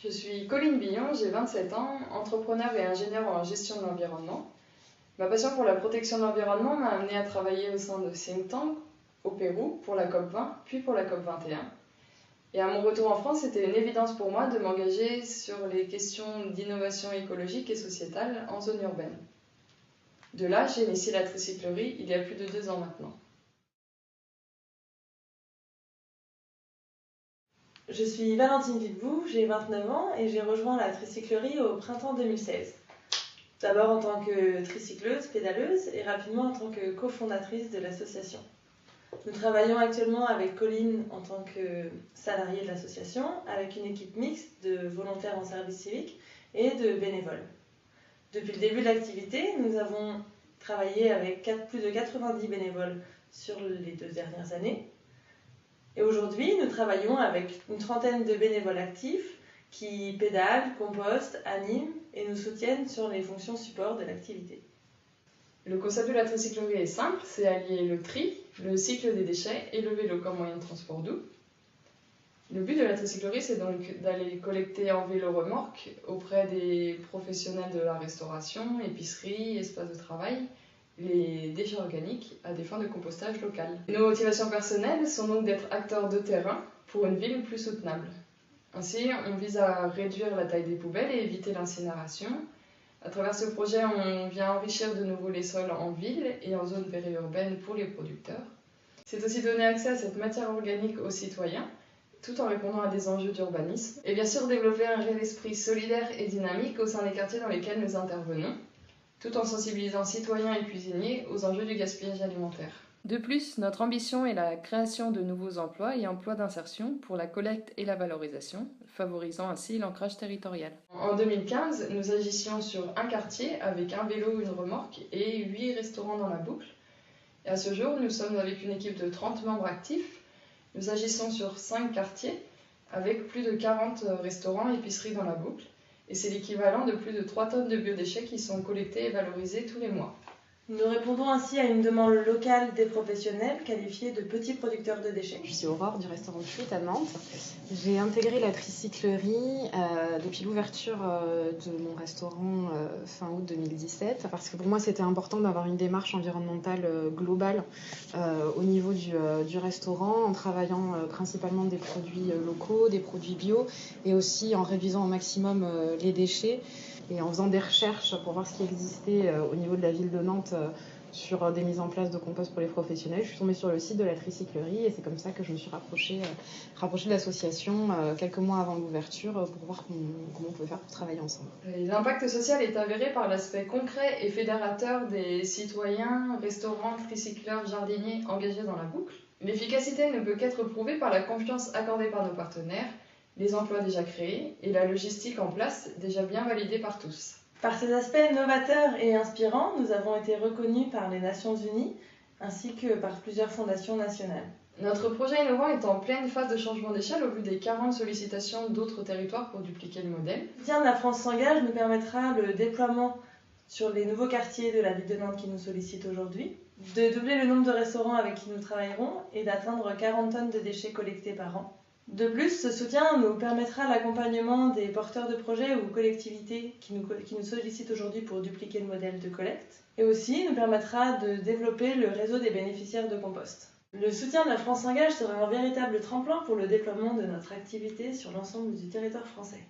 Je suis Colline Billon, j'ai 27 ans, entrepreneur et ingénieur en gestion de l'environnement. Ma passion pour la protection de l'environnement m'a amenée à travailler au sein de think tank au Pérou pour la COP20, puis pour la COP21. Et à mon retour en France, c'était une évidence pour moi de m'engager sur les questions d'innovation écologique et sociétale en zone urbaine. De là, j'ai initié la tricyclerie il y a plus de 2 ans maintenant. Je suis Valentine Villebout, j'ai 29 ans et j'ai rejoint la tricyclerie au printemps 2016. D'abord en tant que tricycleuse, pédaleuse et rapidement en tant que cofondatrice de l'association. Nous travaillons actuellement avec Colline en tant que salariée de l'association, avec une équipe mixte de volontaires en service civique et de bénévoles. Depuis le début de l'activité, nous avons travaillé avec plus de 90 bénévoles sur les 2 dernières années. Et aujourd'hui, nous travaillons avec une trentaine de bénévoles actifs qui pédalent, compostent, animent et nous soutiennent sur les fonctions support de l'activité. Le concept de la tricyclerie est simple, c'est allier le tri, le cycle des déchets et le vélo comme moyen de transport doux. Le but de la tricyclerie, c'est donc d'aller collecter en vélo-remorque auprès des professionnels de la restauration, épicerie, espace de travail, les déchets organiques à des fins de compostage local. Nos motivations personnelles sont donc d'être acteurs de terrain pour une ville plus soutenable. Ainsi, on vise à réduire la taille des poubelles et éviter l'incinération. À travers ce projet, on vient enrichir de nouveau les sols en ville et en zone périurbaine pour les producteurs. C'est aussi donner accès à cette matière organique aux citoyens, tout en répondant à des enjeux d'urbanisme. Et bien sûr, développer un réel esprit solidaire et dynamique au sein des quartiers dans lesquels nous intervenons, tout en sensibilisant citoyens et cuisiniers aux enjeux du gaspillage alimentaire. De plus, notre ambition est la création de nouveaux emplois et emplois d'insertion pour la collecte et la valorisation, favorisant ainsi l'ancrage territorial. En 2015, nous agissions sur un quartier avec un vélo, une remorque et 8 restaurants dans la boucle. Et à ce jour, nous sommes avec une équipe de 30 membres actifs. Nous agissons sur 5 quartiers avec plus de 40 restaurants et épiceries dans la boucle. Et c'est l'équivalent de plus de 3 tonnes de biodéchets qui sont collectés et valorisés tous les mois. Nous répondons ainsi à une demande locale des professionnels qualifiés de petits producteurs de déchets. Je suis Aurore du restaurant Chute à Nantes. J'ai intégré la tricyclerie depuis l'ouverture de mon restaurant fin août 2017 parce que pour moi c'était important d'avoir une démarche environnementale globale au niveau du restaurant en travaillant principalement des produits locaux, des produits bio et aussi en réduisant au maximum les déchets. Et en faisant des recherches pour voir ce qui existait au niveau de la ville de Nantes sur des mises en place de compost pour les professionnels, je suis tombée sur le site de la tricyclerie et c'est comme ça que je me suis rapprochée de l'association quelques mois avant l'ouverture pour voir comment on peut faire pour travailler ensemble. L'impact social est avéré par l'aspect concret et fédérateur des citoyens, restaurants, tricycleurs, jardiniers engagés dans la boucle. L'efficacité ne peut qu'être prouvée par la confiance accordée par nos partenaires, les emplois déjà créés et la logistique en place déjà bien validée par tous. Par ces aspects novateurs et inspirants, nous avons été reconnus par les Nations Unies ainsi que par plusieurs fondations nationales. Notre projet innovant est en pleine phase de changement d'échelle au vu des 40 sollicitations d'autres territoires pour dupliquer le modèle. Le soutien de la France s'engage nous permettra le déploiement sur les nouveaux quartiers de la ville de Nantes qui nous sollicitent aujourd'hui, de doubler le nombre de restaurants avec qui nous travaillerons et d'atteindre 40 tonnes de déchets collectés par an. De plus, ce soutien nous permettra l'accompagnement des porteurs de projets ou collectivités qui nous sollicitent aujourd'hui pour dupliquer le modèle de collecte, et aussi nous permettra de développer le réseau des bénéficiaires de compost. Le soutien de la France s'engage sera un véritable tremplin pour le déploiement de notre activité sur l'ensemble du territoire français.